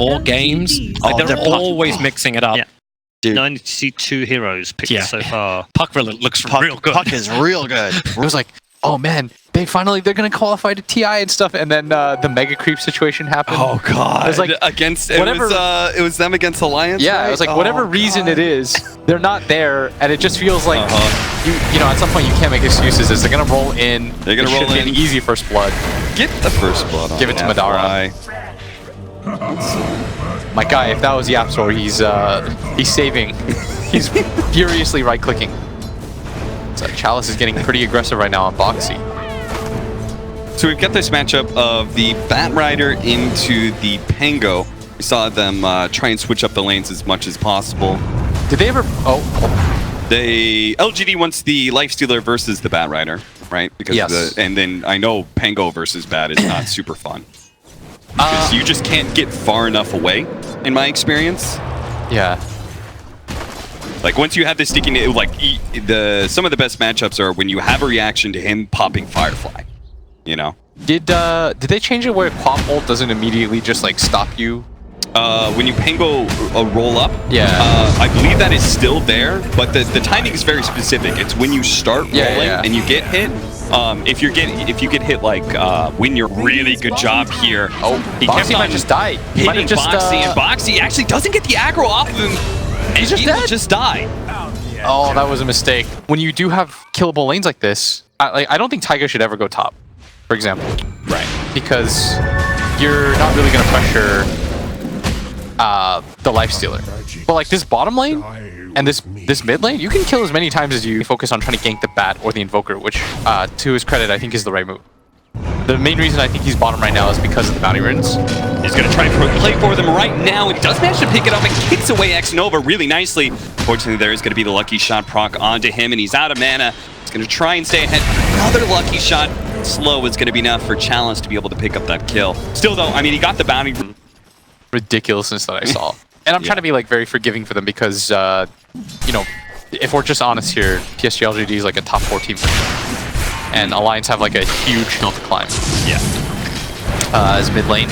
4 games. Like they're always mixing it up. Yeah. Dude. 92 heroes picked so far. Puck really looks real good. Puck is real good. It was like, oh man, they're gonna qualify to TI and stuff, and then the mega creep situation happened. Oh god! It was like against whatever. It was them against Alliance. Yeah, right? it was like whatever reason it is, they're not there, and it just feels like you know at some point you can't make excuses. They're gonna roll in. They're gonna roll in. An easy first blood. Get the first blood. Give it to Madara. My guy, if that was Yapsor, he's saving. He's furiously right clicking. So Chalice is getting pretty aggressive right now on Boxy. So we've got this matchup of the Bat Rider into the Pango. We saw them try and switch up the lanes as much as possible. Did they ever? LGD wants the Lifestealer versus the Bat Rider, right? Because and then I know Pango versus Bat is not super fun. Because you just can't get far enough away, in my experience. Yeah. Like once you have this sticking, like some of the best matchups are when you have a reaction to him popping Firefly. You know. Did they change it where Quap ult doesn't immediately just like stop you? When you Pango roll up, I believe that is still there, but the timing is very specific. It's when you start rolling and you get hit. If you get hit like when you're really good job here. He Boxy might just die. He hitting Boxy, and Boxy actually doesn't get the aggro off of him. And He's just die. Oh, that was a mistake. When you do have killable lanes like this, I don't think Taiga should ever go top, for example. Right. Because you're not really going to pressure the Lifestealer. But like this bottom lane and this mid lane, you can kill as many times as you focus on trying to gank the Bat or the Invoker, which to his credit, I think is the right move. The main reason I think he's bottom right now is because of the bounty runes. He's going to try and play for them right now. It does manage to pick it up and kicks away X-Nova really nicely. Fortunately, there is going to be the lucky shot proc onto him, and he's out of mana. He's going to try and stay ahead. Another lucky shot. Slow is going to be enough for Chalice to be able to pick up that kill. Still, though, I mean, he got the bounty. Ridiculousness that I saw. And I'm trying to be like very forgiving for them because, you know, if we're just honest here, PSG.LGD is like a top 4 team. And Alliance have like a huge hill to climb. Yeah. As mid lane.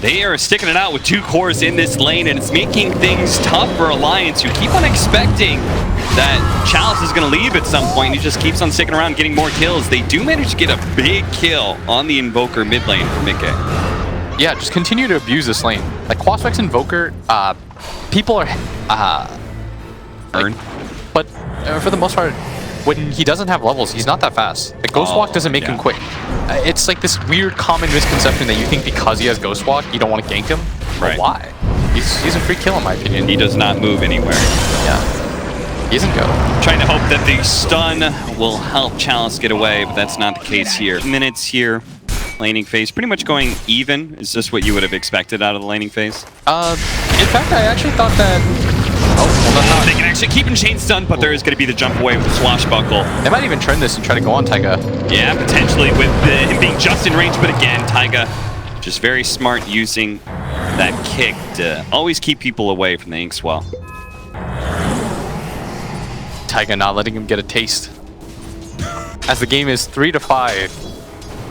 They are sticking it out with 2 cores in this lane, and it's making things tough for Alliance, who keep on expecting that Chalice is going to leave at some point. He just keeps on sticking around, getting more kills. They do manage to get a big kill on the Invoker mid lane for Mikke. Yeah, just continue to abuse this lane. Like Quaspex Invoker, people are but for the most part, when he doesn't have levels, he's not that fast. Like Ghost Walk doesn't make him quick. It's like this weird common misconception that you think because he has Ghost Walk, you don't want to gank him. Right. But why? He's a free kill in my opinion. He does not move anywhere. Yeah. He isn't go. Trying to hope that the stun will help Chalice get away, but that's not the case here. Minutes here. Laning phase pretty much going even. Is this what you would have expected out of the laning phase? In fact, I actually thought that... Oh, they can actually keep him chain stunned, but there is going to be the jump away with the swashbuckle. They might even trend this and try to go on Taiga. Yeah, potentially with him being just in range, but again, Taiga just very smart using that kick to always keep people away from the Inkswell. Taiga not letting him get a taste. As the game is 3-5.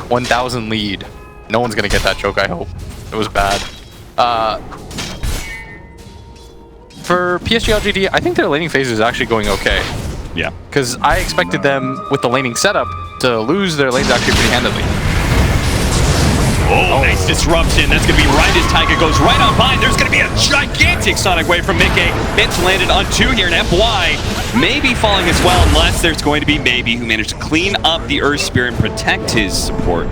1,000 lead. No one's gonna get that joke, I hope. It was bad. For PSG.LGD, I think their laning phase is actually going okay. Yeah. Because I expected them, with the laning setup, to lose their lanes actually pretty handily. Oh, nice disruption. That's going to be right as Taiga goes right on by. There's going to be a gigantic Sonic Wave from Mikke. It's landed on 2 here, and FY maybe falling as well, unless there's going to be Maybe, who managed to clean up the Earth Spirit and protect his support.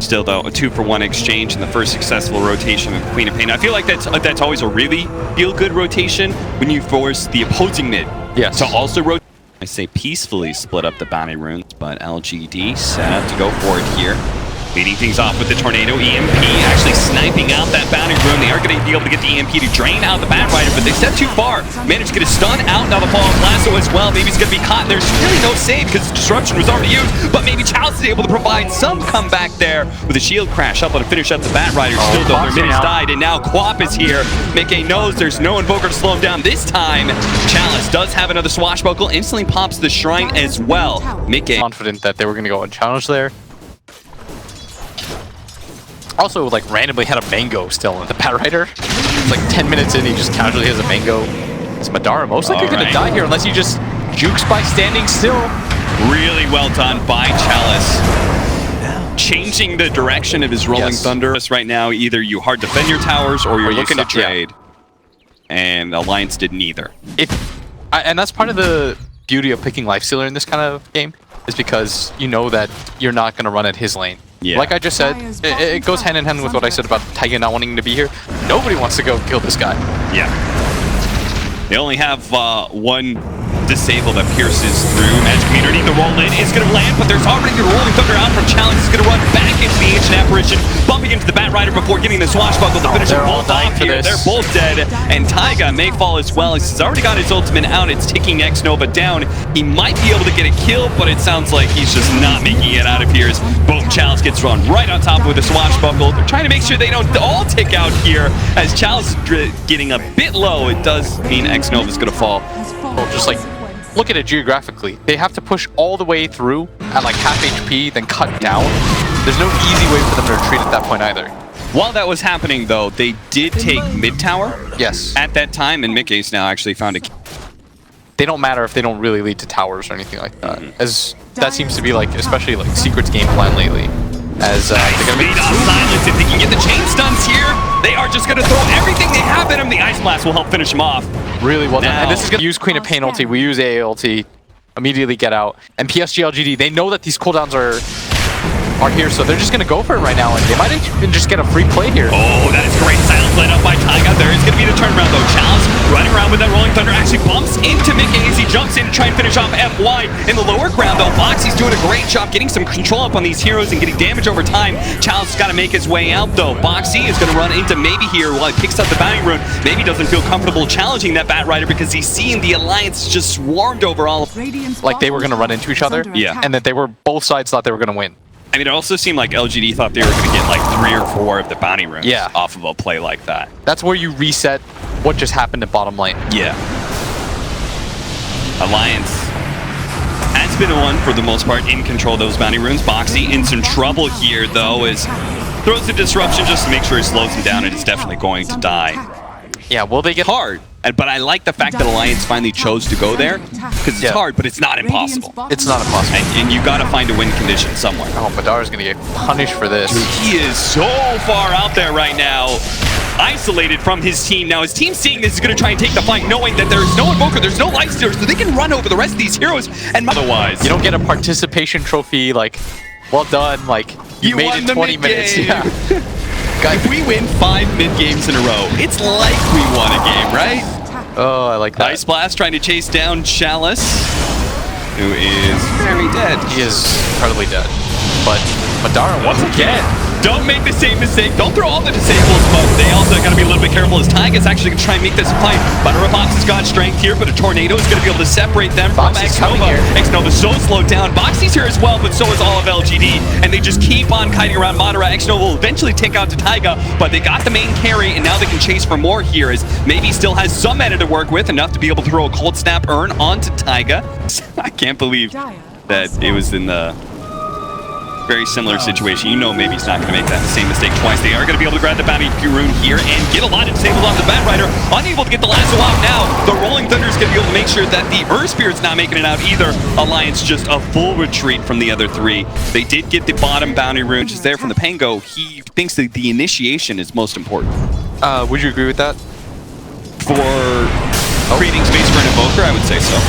Still, though, a 2-for-1 exchange in the first successful rotation of Queen of Pain. I feel like that's always a really feel-good rotation when you force the opposing mid to also rotate. I say peacefully split up the bounty runes, but LGD set up to go for it here. Leading things off with the Tornado EMP, actually sniping out that bounty rune. They are going to be able to get the EMP to drain out the Bat Rider, but they stepped too far. Managed to get a stun out, now the fall of Lasso as well. Maybe he's going to be caught. There's really no save because disruption was already used, but maybe Chalice is able to provide some comeback there with a shield crash up to finish up the Bat Rider. Still though, their minutes died, and now Quap is here. Mikke knows there's no Invoker to slow him down this time. Chalice does have another swashbuckle, instantly pops the Shrine as well. Mikke confident that they were going to go unchallenged there. Also, like, randomly had a mango still in the Batrider. It's like 10 minutes in, he just casually has a mango. It's Madara most likely going to die here unless he just jukes by standing still. Really well done by Chalice. Changing the direction of his Rolling Thunder. Right now, either you hard defend your towers or you're looking to trade. And Alliance did neither. And that's part of the beauty of picking Lifestealer in this kind of game, is because you know that you're not going to run at his lane. Yeah. Like I just said, it goes hand in hand with what I said about Taiga not wanting to be here. Nobody wants to go kill this guy. Yeah. They only have one disable that pierces through. Magic Meter needing the roll in. Is going to land, but there's already the Rolling Thunder out from Challenge. He's going to run back into the Ancient Apparition, bumping into the Batrider before getting the swashbuckle to finish them both off here. They're both dead, and Taiga may fall as well. He's already got his ultimate out. It's ticking X-Nova down. He might be able to get a kill, but it sounds like he's just not making it out of here. As boom, Chalice gets run right on top with a swashbuckle. They're trying to make sure they don't all tick out here. As Chalice is getting a bit low, it does mean X-Nova is going to fall. Well, just like, look at it geographically. They have to push all the way through at like half HP, then cut down. There's no easy way for them to retreat at that point either. While that was happening, though, they did take mid tower. Yes. At that time, and Mickey's now actually found a. They don't matter if they don't really lead to towers or anything like that. As that seems to be like, especially like Secret's game plan lately. As they're gonna beat off Silence. If they can get the chain stuns here, they are just gonna throw everything they have in him. The Ice Blast will help finish him off. Really well done. And this is gonna use Queen of Pain ulti. We use AA ulti. Immediately get out. And PSG.LGD, they know that these cooldowns are here, so they're just gonna go for it right now, and they might even just get a free play here. Oh, that is great. Silence lit up by Taiga. There is gonna be the turnaround though. Chalice running around with that Rolling Thunder actually bumps into Mickey as he jumps in to try and finish off FY. In the lower ground though, Boxy's doing a great job getting some control up on these heroes and getting damage over time. Chalice has got to make his way out though. Boxy is gonna run into Maybe here while he picks up the bounty rune. Maybe doesn't feel comfortable challenging that Batrider because he's seeing the Alliance just swarmed over all. Like they were gonna run into each other. Yeah. And that they were, both sides thought they were gonna win. I mean, it also seemed like LGD thought they were going to get like 3 or 4 of the bounty runes off of a play like that. That's where you reset what just happened at bottom lane. Yeah. Alliance has been one, for the most part, in control of those bounty runes. Boxy in some trouble here, though, as throws the disruption just to make sure it slows him down, and it's definitely going to die. Yeah, will they get hard? But I like the fact that Alliance finally chose to go there, because it's hard, but it's not impossible. It's not impossible. And you got to find a win condition somewhere. Oh, Madara's going to get punished for this. Dude, he is so far out there right now, isolated from his team. Now, his team seeing this is going to try and take the fight, knowing that there's no Invoker, there's no Lifestealer, so they can run over the rest of these heroes. And otherwise, you don't get a participation trophy, like, well done, like, you made it 20 minutes. Yeah. If we win 5 mid-games in a row, it's like we won a game, right? Oh, I like that. Ice Blast trying to chase down Chalice, who is very dead. He is incredibly dead. But Madara, once again, don't make the same mistake. Don't throw all the disables, but they also got to be a little bit careful as Taiga's actually going to try and make this fight. Butter Box has got strength here, but a tornado is going to be able to separate them from X-Nova. X-Nova's so slowed down. Boxy's here as well, but so is all of LGD. And they just keep on kiting around Madara. X-Nova will eventually take out to Taiga, but they got the main carry, and now they can chase for more here, as Maybe still has some mana to work with, enough to be able to throw a Cold Snap Urn onto Taiga. I can't believe that it was in the very similar situation. You know Maybe's not going to make that same mistake twice. They are going to be able to grab the bounty rune here and get a lot of disabled on the Batrider. Unable to get the lasso off now. The Rolling Thunder is going to be able to make sure that the Earth Spirit's not making it out either. Alliance just a full retreat from the other 3. They did get the bottom bounty rune just there from the Pango. He thinks that the initiation is most important. Would you agree with that? For creating space for an Invoker, I would say so.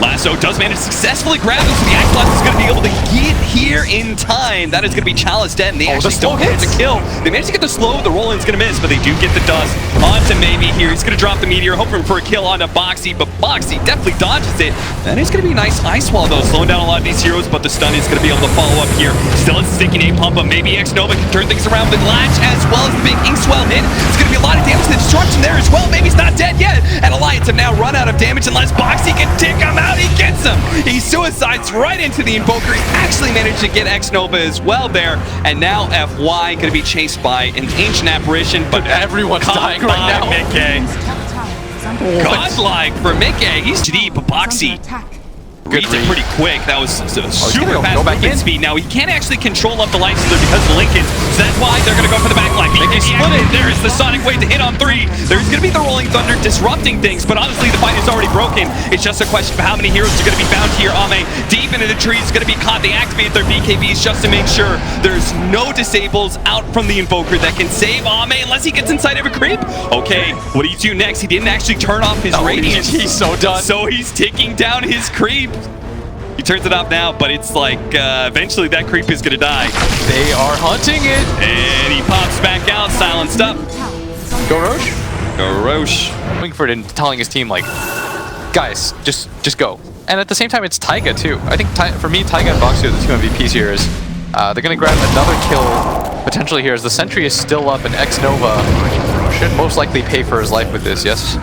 Lasso does manage to successfully grab him, so the Ice Blast is going to be able to get here in time. That is going to be Chalice dead, and they actually don't get the kill. They managed to get the slow, the roll-in's going to miss, but they do get the dust onto Maybe here. He's going to drop the Meteor, hoping for a kill onto Boxy, but Boxy definitely dodges it. That is going to be a nice Ice Wall, though, slowing down a lot of these heroes, but the stun is going to be able to follow up here. Still a sticky nade pump, but Maybe X-Nova can turn things around with Latch, as well as the big Inkswell hit. It's going to be a lot of damage to the destruction there as well. Maybe's not dead yet, and Alliance have now run out of damage unless Boxy can take him out. He gets him. He suicides right into the Invoker. He actually managed to get X-Nova as well there. And now FY going to be chased by an Ancient Apparition, but everyone's dying right now. Mickey. Godlike for Mickey. He's deep. Boxy Reads it pretty quick. That was super fast go back movement in. speed. Now, he can't actually control up the life stealer because of Lincoln, so that's why they're going to go for the back line. They split it. There is the Sonic Wave to hit on 3. There's going to be the Rolling Thunder disrupting things, but honestly, the fight is already broken. It's just a question of how many heroes are going to be found here. Ame, deep into the trees, going to be caught. They activate their BKBs just to make sure there's no disables out from the Invoker that can save Ame unless he gets inside of a creep. Okay, what do you do next? He didn't actually turn off his radiance. He's so done. So he's ticking down his creep. He turns it off now, but it's like eventually that creep is gonna die. They are hunting it. And he pops back out, silenced up. Go Roche. Go Roche. Wingford and telling his team like, guys, just go. And at the same time, it's Taiga too. I think for me, Taiga and Boxy are the 2 MVPs here. They're gonna grab another kill potentially here as the sentry is still up and X-Nova should most likely pay for his life with this. Yes.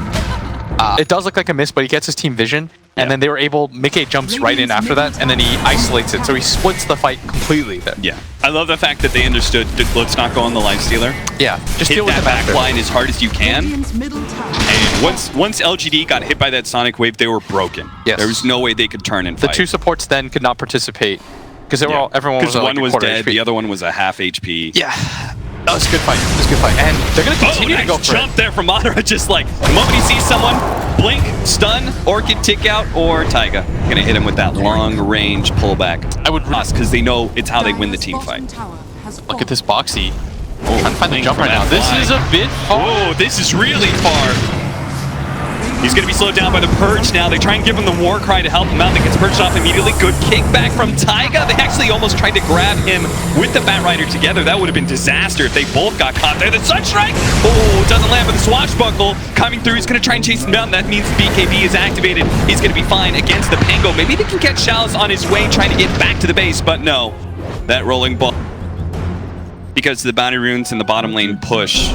It does look like a miss, but he gets his team vision, and then they were able. Mickey jumps right in after that, and then he isolates it, so he splits the fight completely there. Yeah, I love the fact that they understood. Let's not go on the lifestealer. Yeah, just hit deal with that the back line as hard as you can. And once LGD got hit by that Sonic Wave, they were broken. Yes. There was no way they could turn and The fight. 2 supports then could not participate because they were all, everyone was one like was a quarter dead, HP. the other one was a half HP. Yeah. That was a good fight. That was a good fight. And they're going to continue to go for jump there from Madara, just like the moment he sees someone, blink, stun, Orchid, tick out, or Taiga. Gonna hit him with that long range pullback. I would because they know it's how they win the team fight. Look at this Boxy. Oh, trying to find the jump right now. This is a bit far. Oh, this is really far. He's going to be slowed down by the Purge now. They try and give him the war cry to help him out. That gets purged off immediately. Good kickback from Taiga. They actually almost tried to grab him with the Bat Rider together. That would have been disaster if they both got caught there. The Sunstrike! Oh, doesn't land, but the Swashbuckle coming through. He's going to try and chase him down. That means BKB is activated. He's going to be fine against the Pango. Maybe they can catch Chalice on his way trying to get back to the base, but no. That rolling ball. Because the bounty runes in the bottom lane push.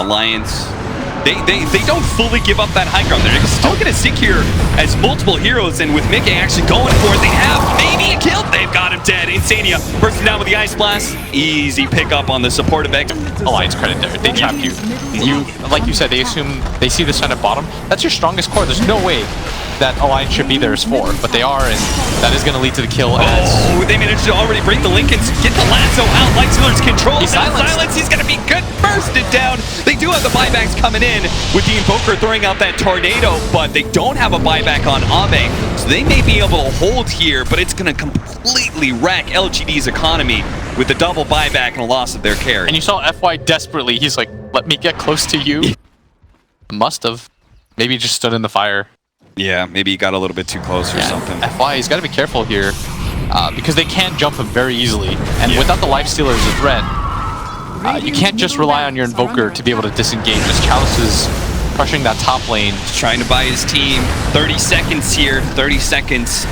Alliance. They don't fully give up that high ground. They're still going to stick here as multiple heroes, and with Mickey actually going for it, they have maybe a kill. They've got him dead. Insania bursting down with the Ice Blast. Easy pickup on the support of X. Alliance credit there. They trapped you. Like you said, they assume they see the sun at bottom. That's your strongest core. There's no way that Alliance should be there as 4, but they are, and that is going to lead to the kill. Oh, they managed to already break the Lincolns, get the lasso out. Lightstealer's control. He's silenced. He's going to be good. Bursted down. They do have the buybacks coming in with the Invoker throwing out that tornado, but they don't have a buyback on Ame, so they may be able to hold here, but it's going to completely wreck LGD's economy with the double buyback and a loss of their carry. And you saw FY desperately. He's like, let me get close to you. Must have. Maybe just stood in the fire. Yeah, maybe he got a little bit too close or something. FY, he's got to be careful here because they can jump him very easily. And without the Lifestealer as a threat, you can't just rely on your Invoker to be able to disengage. As Chalice is crushing that top lane. Trying to buy his team 30 seconds here. 30 seconds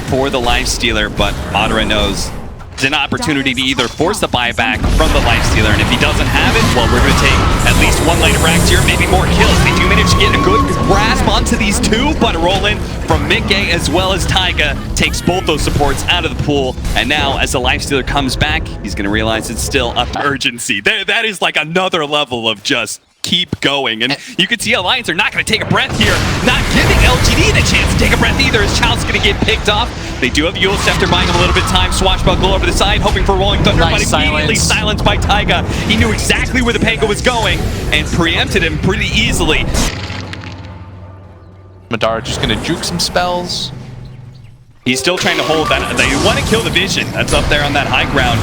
for the Lifestealer, but Madara knows it's an opportunity to either force the buyback from the Lifestealer, and if he doesn't have it, well, we're going to take at least 1 lane of Rax here, maybe more kills. They do manage to get a good grasp onto these 2, but a roll-in from Mickey as well as Taiga takes both those supports out of the pool, and now as the Lifestealer comes back, he's going to realize it's still up to urgency. That is like another level of just keep going, and you can see Alliance are not going to take a breath here, not giving LGD the chance to take a breath either, as Child's going to get picked off. They do have Yule Scepter buying him a little bit of time. Swashbuckle over the side, hoping for Rolling Thunder, nice but immediately silenced by Taiga. He knew exactly where the Pango was going and preempted him pretty easily. Madara just going to juke some spells. He's still trying to hold that. They want to kill the Vision. That's up there on that high ground.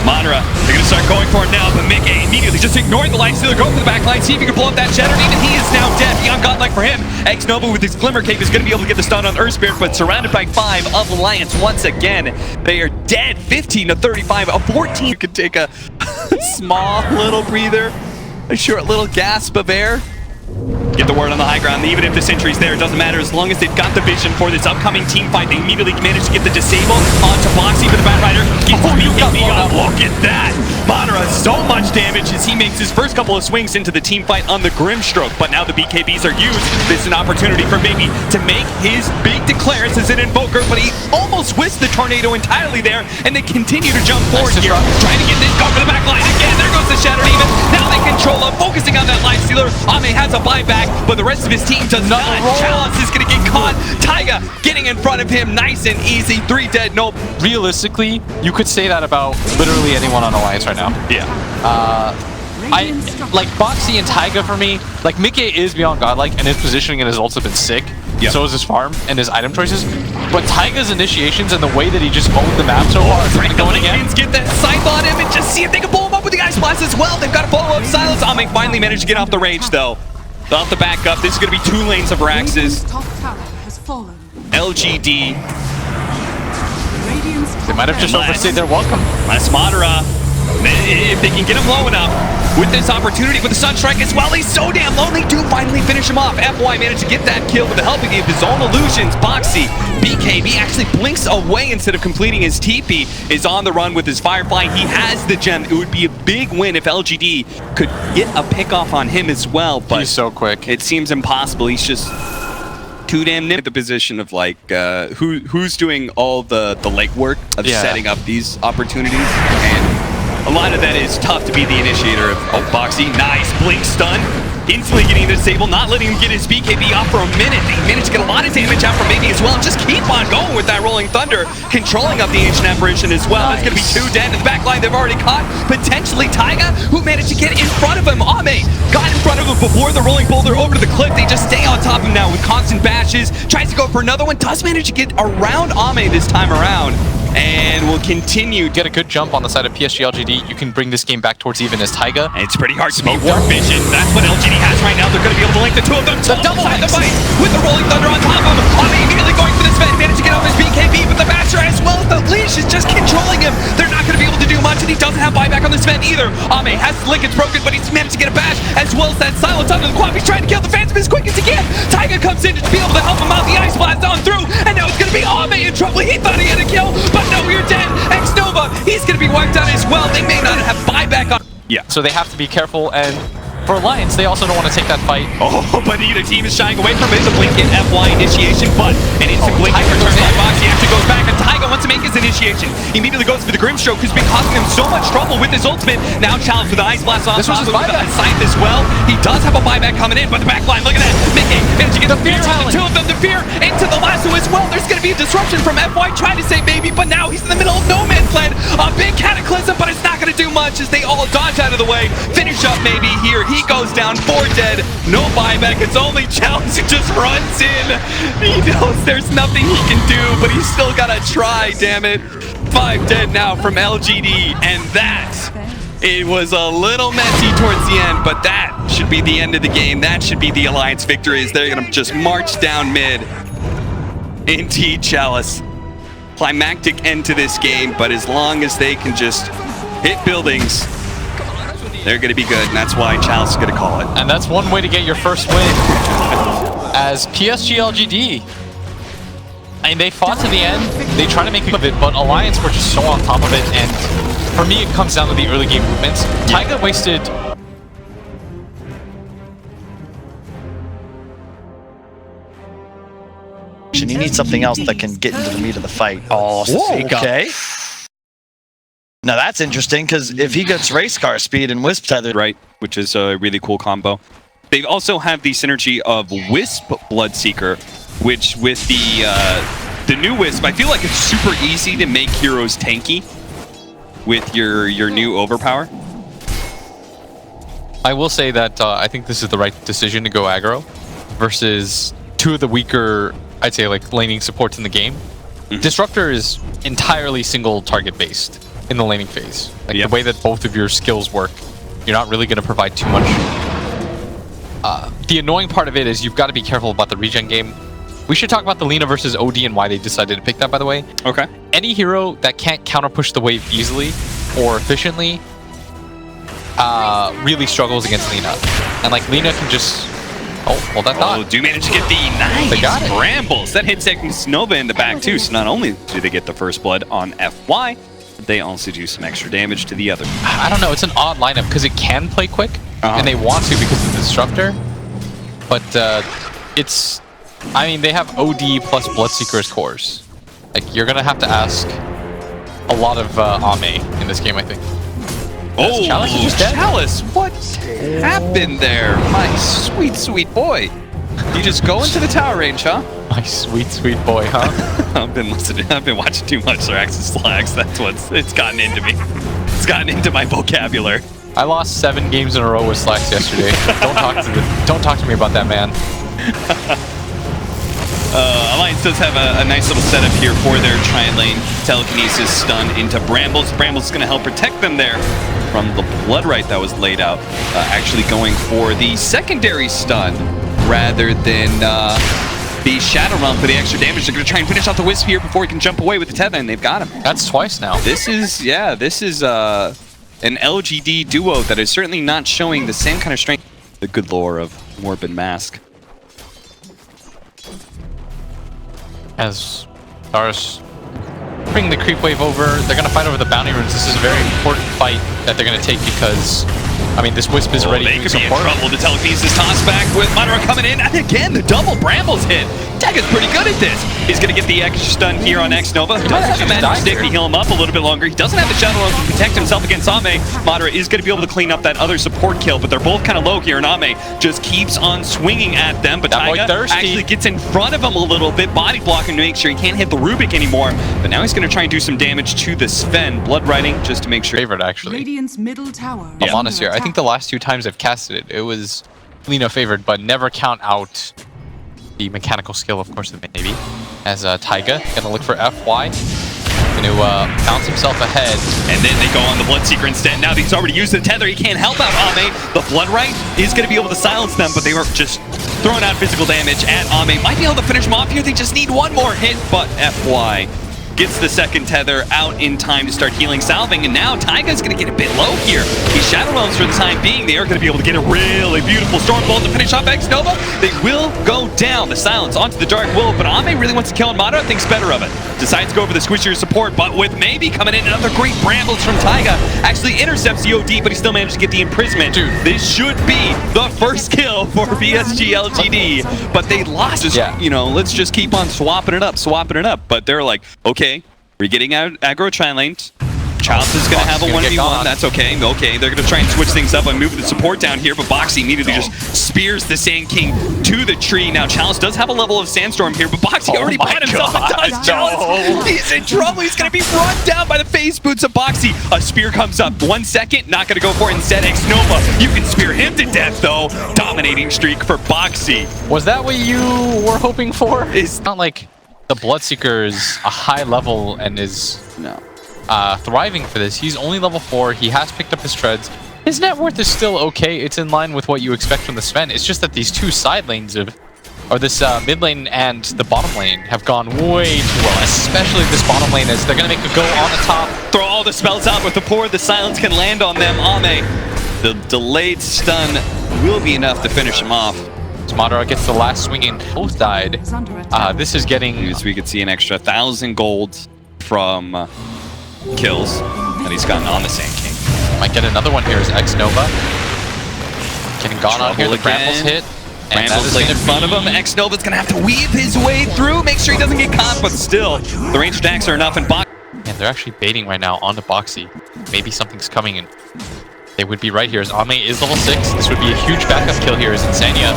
Madara, they're going to start going for him now, but Mickey immediately just ignoring the Lifestealer, go for the back line, see if he can blow up that Shatter. Even he is now dead. Beyond Godlike for him. X-Nova with his Glimmer Cape is going to be able to get the stun on Earth Spirit, but surrounded by 5 of Alliance once again. They are dead. 15 to 35. A 14 could take a small little breather, a short little gasp of air. Get the word on the high ground. Even if the sentry's there, it doesn't matter. As long as they've got the vision for this upcoming team fight, they immediately manage to get the disable onto Boxy for the Bat Rider. Look at that! Madara, so much damage as he makes his first couple of swings into the team fight on the Grimstroke. But now the BKBs are used. This is an opportunity for Baby to make his big declarance as an Invoker, but he almost whisked the tornado entirely there, and they continue to jump forward here. Trying to get this, go for the back line again. There goes the Shattered Even. Now they control him, focusing on that Lifestealer. Ame has a buyback, but the rest of his team does not. Chalice is going to get caught. Taiga getting in front of him, nice and easy. 3 dead, nope. Realistically, you could say that about literally anyone on Alliance right now. Yeah. I like Boxy and Taiga for me. Like Mickey is beyond godlike, and his positioning and his ults have been sick. Yep. So is his farm and his item choices. But Taiga's initiations and the way that he just owned the map so far. Trying to going again. Get that scythe on him and just see if they can pull him up with the Ice Blast as well. They've got to follow up Silence. Ame finally managed to get off the range though. Off the back up. This is going to be 2 lanes of Raxes. LGD. They might have just overstayed their welcome. Less Madara. If they can get him low enough with this opportunity with the Sunstrike as well, he's so damn low. They do finally finish him off. FY managed to get that kill with the help of his own illusions. Boxy, BKB actually blinks away instead of completing his TP, is on the run with his Firefly. He has the gem. It would be a big win if LGD could get a pick off on him as well, but he's so quick. It seems impossible. He's just too damn nimble at the position of like who's doing all the legwork of setting up these opportunities, and a lot of that is tough to be the initiator of Boxy. Nice blink stun. Instantly getting the disable, not letting him get his BKB off for a minute. They managed to get a lot of damage out from Maybe as well. Just keep on going with that Rolling Thunder, controlling up the Ancient Apparition as well. It's going to be 2 dead in the back line. They've already caught potentially Taiga, who managed to get in front of him. Ame got in front of him before the Rolling Boulder over to the cliff. They just stay on top of him now with constant bashes. Tries to go for another one. Does manage to get around Ame this time around. And will continue. Get a good jump on the side of PSG.LGD. You can bring this game back towards even as Taiga. And it's pretty hard to beat Warp Vision. That's what LGD has right now. They're going to be able to link the 2 of them. The double side of the fight with the Rolling Thunder on top of him. Ame immediately going for this Sven. Managed to get off his BKB, but the Basher as well as the leash is just controlling him. They're not going to be able to do much, and he doesn't have buyback on the Sven either. Ame has his Lincoln's broken, but he's managed to get a bash as well as that silence under the quad. He's trying to kill the Phantom as quick as he can. Taiga comes in to be able to help him out. The Ice Blast on through, and now it's going to be Ame in trouble. He thought he had a kill, but no, you're dead. X-Nova, he's going to be wiped out as well. They may not have buyback on. Yeah. So they have to be careful, and for Alliance, they also don't want to take that fight. Oh, but neither team is shying away from it. The blink in FY initiation, but an instant blink return by Boxy actually goes back, and Taiga wants to make his initiation. He immediately goes for the Grimstroke, who's been causing him so much trouble with his ultimate. Now challenged with the Ice Blast on top of the Scythe as well. He does have a buyback coming in, but the backline, look at that. Mickey managed to get the fear on the 2 of them. The fear into the lasso as well. There's going to be a disruption from FY trying to save Baby, but now he's in the middle of no man's land. A big cataclysm, but it's not going to do much as they all dodge out of the way. Finish up Maybe here. He goes down. 4 dead, no buyback. It's only Challenge who just runs in. He knows there's nothing he can do, but he's still gotta try, damn it. 5 dead now from LGD, and that, it was a little messy towards the end, but that should be the end of the game. That should be the Alliance victory, as they're gonna just march down mid. Indeed, Chalice. Climactic end to this game, but as long as they can just hit buildings, they're going to be good, and that's why Chalice is going to call it. And that's one way to get your first win. As PSG.LGD, I mean, they fought to the end. They tried to make of it, but Alliance were just so on top of it. And for me, it comes down to the early game movements. Taiga wasted... You need something else that can get into the meat of the fight. Oh, okay. Now that's interesting, because if he gets race car speed and Wisp tether, right, which is a really cool combo. They also have the synergy of Wisp Bloodseeker, which with the new Wisp, I feel like it's super easy to make heroes tanky with your new overpower. I will say that I think this is the right decision to go aggro versus 2 of the weaker, I'd say, like laning supports in the game. Disruptor is entirely single target based in the laning phase. Like the way that both of your skills work, you're not really going to provide too much. The annoying part of it is you've got to be careful about the regen game. We should talk about the Lina versus OD and why they decided to pick that, by the way. Okay. Any hero that can't counter push the wave easily or efficiently really struggles against Lina. And like Lina can just... Oh, well that thought. Oh, do manage to get the nice They got it. Brambles. That hits Nova in the back too, so not only do they get the first blood on FY, they also do some extra damage to the other. I don't know, it's an odd lineup because it can play quick, and they want to because of the Disruptor, but it's... I mean, they have OD plus Bloodseeker as cores. Like, you're gonna have to ask a lot of Ame in this game, I think. Oh, Chalice is just dead. Chalice, what happened there? My sweet, sweet boy. You just go into the tower range, huh? My sweet, sweet boy, huh? I've been watching too much Xerax's flags. That's it's gotten into me. It's gotten into my vocabulary. I lost 7 games in a row with Slacks yesterday. Don't talk to me about that, man. Alliance does have a nice little setup here for their tri-lane. Telekinesis stun into Brambles. Brambles is going to help protect them there from the Bloodright that was laid out. Actually going for the secondary stun rather than the Shadow Realm for the extra damage. They're going to try and finish off the Wisp here before he can jump away with the tether, and they've got him. That's twice now. This is an LGD duo that is certainly not showing the same kind of strength. The good lore of Morbid Mask. As Dars bring the creep wave over, they're going to fight over the bounty runes. This is a very important fight that they're going to take because, I mean, this Wisp is ready They to could be in support. trouble. The telekinesis toss back with Madara coming in. And again, the double Brambles hit. Tagga's pretty good at this. He's going to get the extra stun here on X-Nova. Doesn't have a magic stick to heal him up a little bit longer. He doesn't have the Shadow Realm to protect himself against Ame. Madara is going to be able to clean up that other support kill, but they're both kind of low here, and Ame just keeps on swinging at them. But Tagga actually gets in front of him a little bit, body blocking to make sure he can't hit the Rubik anymore. But now he's going to try and do some damage to the Sven. Blood Riding just to make sure. Favorite, actually. Radiant's middle tower. I'm honest here. I think the last 2 times I've casted it, it was Lina favored, but never count out the mechanical skill, of course, maybe. As Taiga gonna look for FY, gonna bounce himself ahead, and then they go on the Bloodseeker instead. Now that he's already used the tether, he can't help out Ame. The Bloodright is gonna be able to silence them, but they were just throwing out physical damage at Ame. Might be able to finish him off here. They just need one more hit, but FY gets the second tether out in time to start healing Salving, and now Taiga's going to get a bit low here. He's Shadow Realms for the time being. They are going to be able to get a really beautiful Storm Bolt to finish off X-Nova. They will go down. The silence onto the Dark Will, but Ame really wants to kill, and Madara thinks better of it. Decides to go for the squishier support, but with maybe coming in another great Brambles from Taiga. Actually intercepts the OD, but he still managed to get the imprisonment. Dude, this should be the first kill for PSG.LGD, but they lost. You know, let's just keep on swapping it up. But they're like, okay, we're getting out aggro tri-lane. Chalice is going to have a 1v1. That's okay. Okay, they're going to try and switch things up and move the support down here, but Boxy immediately just spears the Sand King to the tree. Now, Chalice does have a level of Sandstorm here, but Boxy already bought himself a dodge. Chalice, he's in trouble. He's going to be run down by the face boots of Boxy. A spear comes up. 1 second, not going to go for it. Instead, X-Nova, you can spear him to death, though. Dominating streak for Boxy. Was that what you were hoping for? It's not like the Bloodseeker is a high level and is thriving for this. He's only level 4. He has picked up his treads. His net worth is still okay. It's in line with what you expect from the Sven. It's just that these 2 side lanes or this mid lane and the bottom lane have gone way too well, especially this bottom lane as they're going to make a go on the top. Throw all the spells out with the pour. The silence can land on them. Ame, the delayed stun will be enough to finish him off. Madara gets the last swing in. Both died. This is getting... As we could see an extra 1,000 gold from kills that he's gotten on the Sand King. Might get another one here as X-Nova. Getting gone on here. The Brambles hit. Brambles laid in front of him. X-Nova's going to have to weave his way through. Make sure he doesn't get caught, but still, the range attacks are enough. And and they're actually baiting right now onto Boxy. Maybe something's coming in. They would be right here as Ame is level 6. This would be a huge backup kill here as Insania.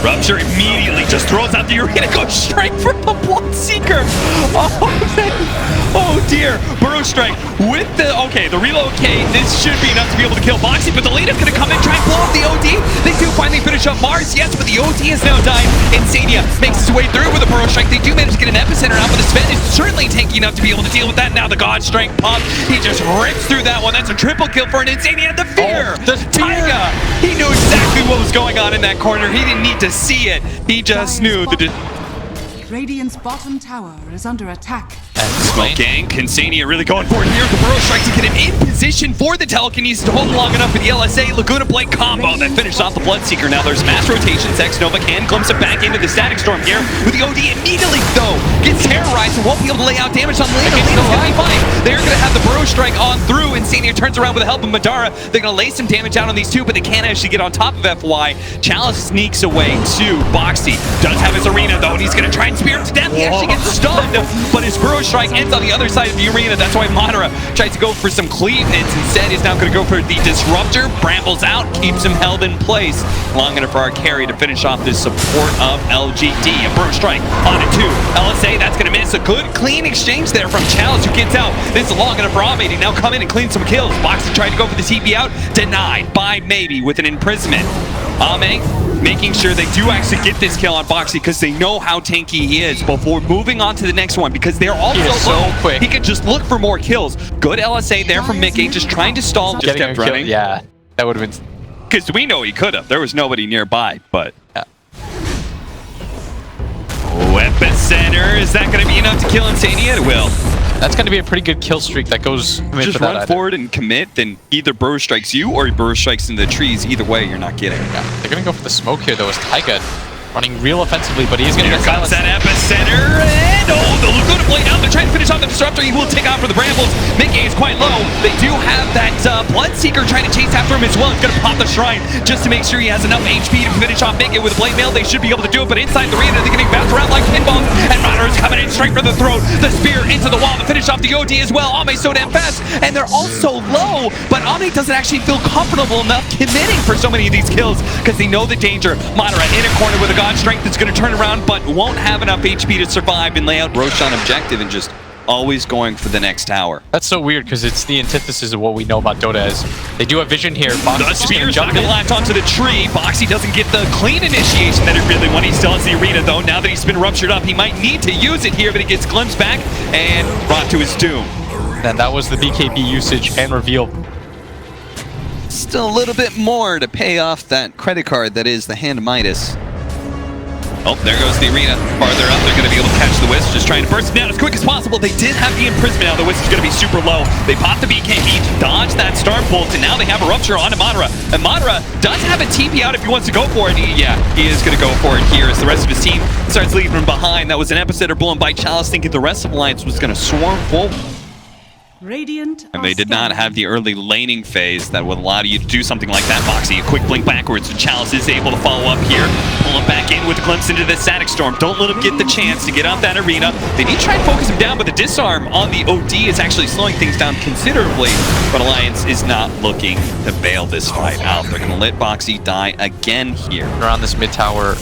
Rupture immediately just throws out the arena, goes straight for the Bloodseeker. Oh, man. Oh, dear. Burrow Strike with the... Okay, the reload K. This should be enough to be able to kill Boxy, but the leader's going to come in, try and blow up the OD. They do finally finish up Mars, yes, but the OD has now died. Insania makes his way through with a Burrow Strike. They do manage to get an epicenter out, but the Sven is certainly tanky enough to be able to deal with that. Now the God Strength pop. He just rips through that one. That's a triple kill for an Insania. The fear. The Taiga. He knew exactly what was going on in that corner. He didn't need to see it. He just knew that Radiant's bottom tower is under attack. Smoke Gang, Kinsania really going for it here. The Burrow Strike to get him in position for the telekinesis to hold long enough for the LSA. Laguna Blade combo that finished off the Bloodseeker. Now there's mass rotations. X-Nova can glimpse it back into the Static Storm here with the OD immediately, though, gets terrorized and won't be able to lay out damage on Lena. Lena's gonna be fine. They're gonna have the Burrow Strike on through. Insania turns around with the help of Madara. They're gonna lay some damage out on these 2, but they can't actually get on top of FY. Chalice sneaks away to Boxy. Does have his arena, though, and he's gonna try and spear him to death. He actually gets stunned, but his Burrow Strike ends on the other side of the arena. That's why Madara tries to go for some cleave hits. Instead, he's now going to go for the Disruptor. Brambles out, keeps him held in place. Long enough for our carry to finish off this support of LGD. A Burrow Strike on it too. LSA, that's going to miss. A good, clean exchange there from Chalice, who gets out. This is long enough for Ame to now come in and clean some kills. Boxy tried to go for the TP out. Denied by Maybe with an imprisonment. Ame making sure they do actually get this kill on Boxy because they know how tanky he is before moving on to the next one, because they're all so low. Quick. He can just look for more kills. Good LSA there from Mickey, just trying to stall. Just kept running. Yeah, that would have been... Because we know he could have. There was nobody nearby, but... Yeah. Epicenter, is that going to be enough to kill Insania? It will. That's going to be a pretty good kill streak that goes... Just run forward and commit, then either Burrow strikes you or he Burrow strikes in the trees. Either way, you're not getting. Yeah. They're going to go for the smoke here, though, as Taiga running real offensively, but he's going to get silenced. That Epicenter, and the Laguna Blade out. They're trying to finish off the Disruptor. He will take out for the Brambles. Mickey is quite low. They do have that Bloodseeker trying to chase after him as well. He's going to pop the Shrine just to make sure he has enough HP to finish off Mickey with a Blade Mail. They should be able to do it, but inside the arena, they're getting bounced around like pinballs, and Madara's coming in straight for the throat. The spear into the wall to finish off the OD as well. Ame so damn fast, and they're all so low, but Ame doesn't actually feel comfortable enough committing for so many of these kills because they know the danger. Madara in a corner with a God Strength that's going to turn around, but won't have enough HP to survive and lay out Roshan objective and just always going for the next tower. That's so weird because it's the antithesis of what we know about Dota is they do have vision here. The spear's not going to latch onto the tree. Boxy doesn't get the clean initiation that he really wanted. He still has the arena though. Now that he's been ruptured up, he might need to use it here, but he gets glimpsed back and brought to his doom. And that was the BKB usage and reveal. Still a little bit more to pay off that credit card that is the hand of Midas. Oh, there goes the arena. Farther up, they're going to be able to catch the Wisp, just trying to burst it down as quick as possible. They did have the imprisonment now. The Wisp is going to be super low. They popped the BKB, dodged that Storm Bolt, and now they have a Rupture onto Madara. And Madara does have a TP out if he wants to go for it. He is going to go for it here as the rest of his team starts leaving him behind. That was an Epicenter blown by Chalice, thinking the rest of Alliance was going to swarm forward. Radiant And they did not have the early laning phase that would allow you to do something like that, Boxy. A quick blink backwards, and Chalice is able to follow up here. Pull him back in with a glimpse into the Static Storm. Don't let him get the chance to get out that arena. They need to try and focus him down, but the disarm on the OD is actually slowing things down considerably. But Alliance is not looking to bail this fight out. They're going to let Boxy die again here. Around this mid tower,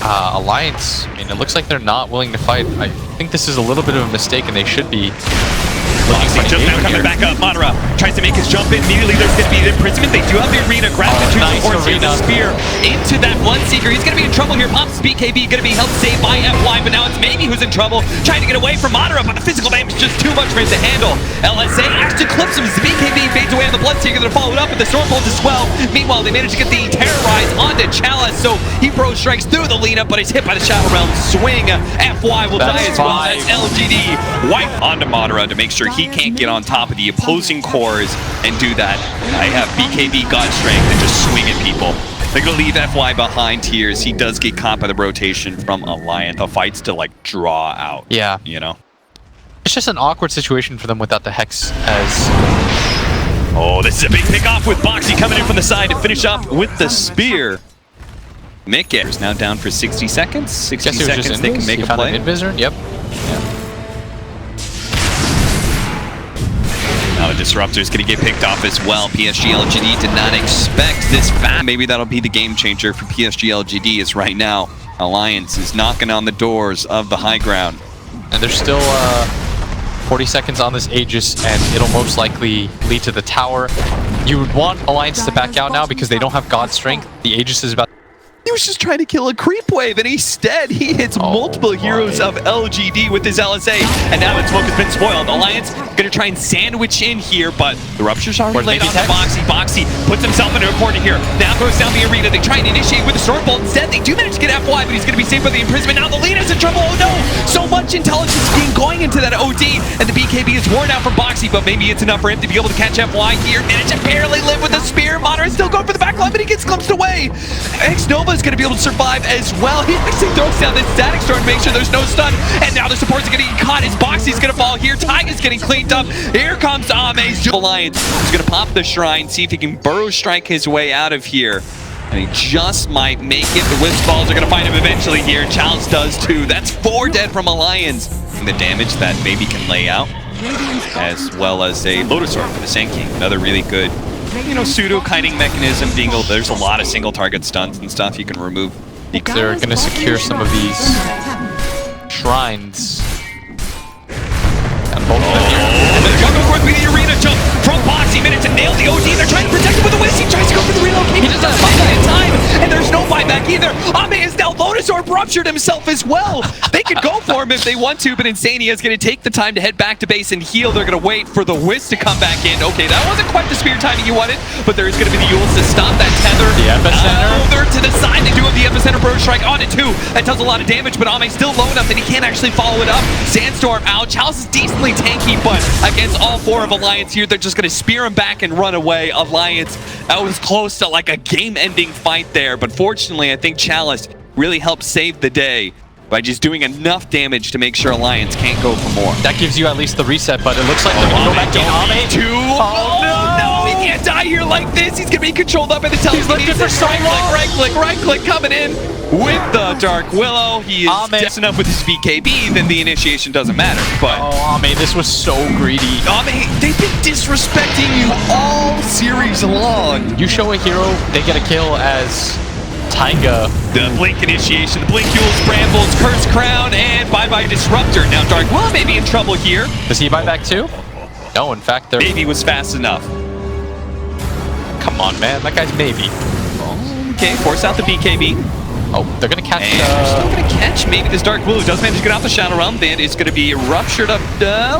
Alliance, I mean, it looks like they're not willing to fight. I think this is a little bit of a mistake, and they should be. Boxy just now coming back up. Madara tries to make his jump in. Immediately there's going to be the imprisonment. They do have the arena. Grab the two supports here. The spear into that Bloodseeker. He's going to be in trouble here. Pops BKB. Going to be helped saved by FY, but now it's Maybe who's in trouble. Trying to get away from Madara, but the physical damage is just too much for him to handle. LSA actually clips him as the BKB fades away on the Bloodseeker. They're followed up with the Stormbolt as well. Meanwhile, they manage to get the Terrorize onto Chalice, so he Burrow strikes through the lead-up, but he's hit by the Shadow Realm swing. FY will die as well. That's LGD. Wipe onto Madara to make sure he can't get on top of the opposing cores and do that. I have BKB God Strength and just swing at people. They're going to leave FY behind here as he does get caught by the rotation from Alliance. The fight's to like draw out. Yeah. You know? It's just an awkward situation for them without the Hex as... Oh, this is a big pick-off with Boxy coming in from the side to finish up with the spear. Mick is now down for 60 seconds. 60 seconds, they can make a play. Yep. Yeah. Now the Disruptor is going to get picked off as well. PSG.LGD did not expect this fast. Maybe that'll be the game changer for PSG.LGD as right now Alliance is knocking on the doors of the high ground. And there's still 40 seconds on this Aegis, and it'll most likely lead to the tower. You would want Alliance to back out now because they don't have God Strength. The Aegis is about... He was just trying to kill a creep wave, and instead he hits multiple heroes of LGD with his LSA, and now that smoke has been spoiled. Alliance gonna try and sandwich in here, but the Rupture's already laid on the Boxy. Boxy puts himself into a corner here. Now goes down the arena. They try and initiate with the Stormbolt. Instead, they do manage to get FY, but he's gonna be saved by the imprisonment. Now the leader's in trouble. Oh no! So much intelligence being going into that OD, and the BKB is worn out from Boxy, but maybe it's enough for him to be able to catch FY here. Manage to barely live with the spear. Madara still going for the backline, but he gets glimpsed away. X-Nova is going to be able to survive as well. He actually throws down this Static Storm to make sure there's no stun, and now the supports are getting caught. His Boxy's going to fall here. Taiga's getting cleaned up. Here comes Ame's Alliance. He's going to pop the Shrine, see if he can Burrow strike his way out of here. And he just might make it. The Wisp Balls are going to find him eventually here. Chalice does too. That's 4 dead from Alliance. And the damage that maybe can lay out, as well as a Lotus Orb for the Sand King. Another really good, pseudo-kiting mechanism. There's a lot of single target stunts and stuff you can remove. They're going to secure some of these shrines. And both of them here. And the jungle course with the arena jump from Boxy. Minute to nail the OD. They're trying to protect him with a Wisp. He tries to go for the relocation. He does not find that in time. And there's no buyback either. Ame is now Lotus Orb ruptured himself as well. They could go for him if they want to, but Insania is going to take the time to head back to base and heal. They're going to wait for the Wisp to come back in. Okay, that wasn't quite the spear timing you wanted, but there is going to be the Yules to stop that tether. The epicenter. Over to the side. They do have the epicenter burst strike on it too. That does a lot of damage, but Ame's still low enough that he can't actually follow it up. Sandstorm out. Chalice is decently tanky, but against all 4 of Alliance here, they're just going to spear him back and run away. Alliance, that was close to like a game-ending fight there, but fortunately, I think Chalice really helped save the day by just doing enough damage to make sure Alliance can't go for more. That gives you at least the reset, but it looks like they're going to go back to Ame. Oh, no, he can't die here like this. He's going to be controlled up in the television. He's looking for right click coming in with the Dark Willow. He is destined up with his BKB, then the initiation doesn't matter. But Ame, this was so greedy. Ame, they've been disrespecting you all series long. You show a hero, they get a kill as Taiga. The Blink initiation, the Blink Yules, Brambles, Curse Crown, and bye-bye Disruptor. Now Dark Willow may be in trouble here. Does he buy back too? No, in fact, they're... Maybe was fast enough. Come on, man. That guy's maybe. Okay, force out the BKB. Oh, they're going to catch... And they're still going to catch maybe this Dark Willow. Does manage to get off the Shadow Realm. Then it's going to be ruptured up.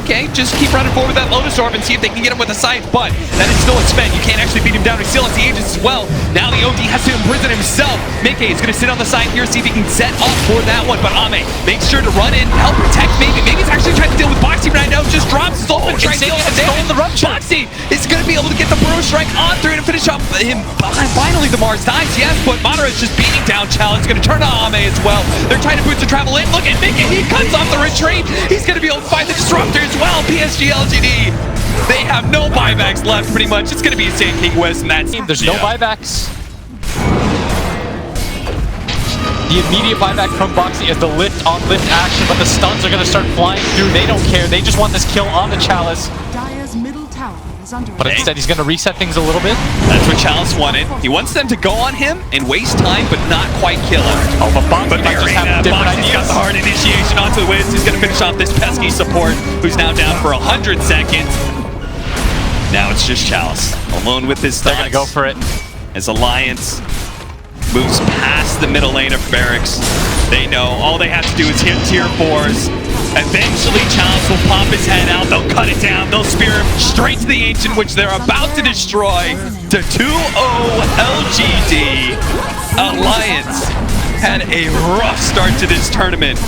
Okay, just keep running forward with that Lotus Orb and see if they can get him with a sight. But that is still a spend. You can't actually beat him down. He still has the Aegis as well. Now the OD has to imprison himself. Mickey is going to sit on the side here, see if he can set up for that one. But Ame makes sure to run in, help protect maybe. Maybe he's actually trying to deal with Boxy right now. Just drops his ult and tries to deal with the damage. Boxy is going to be able to get the Burrow Strike on through and finish off him. Finally, the Mars dies, yes, but Madara is just beating down Challenge. Going to turn on Ame as well. They're trying to boost the travel in. Look at Mickey. He cuts off the retreat. He's going to be able to find the Disruptor as well. PSG.LGD. They have no buybacks left, pretty much. It's going to be a Sand King West, and that's... There's no buybacks. The immediate buyback from Boxy is the lift-on-lift action, but the stuns are going to start flying through. They don't care. They just want this kill on the Chalice. Dire's middle tower is under But instead, he's going to reset things a little bit. That's what Chalice wanted. He wants them to go on him and waste time, but not quite kill him. Oh, but Boxy might just have different Boxy's got ideas. the hard initiation onto the Wiz. He's going to finish off this pesky support, who's now down for 100 seconds. Now it's just Chalice, alone with his thoughts. They're going to go for it. As Alliance moves past the middle lane of Barracks, they know all they have to do is hit tier 4s. Eventually, Chalice will pop his head out. They'll cut it down. They'll spear him straight to the Ancient, which they're about to destroy. To 2-0 LGD. Alliance had a rough start to this tournament,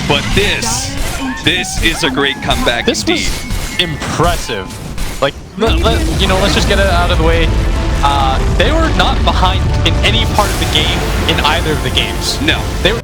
but this is a great comeback indeed. Was impressive. Like, let's just get it out of the way. They were not behind in any part of the game in either of the games. No. They were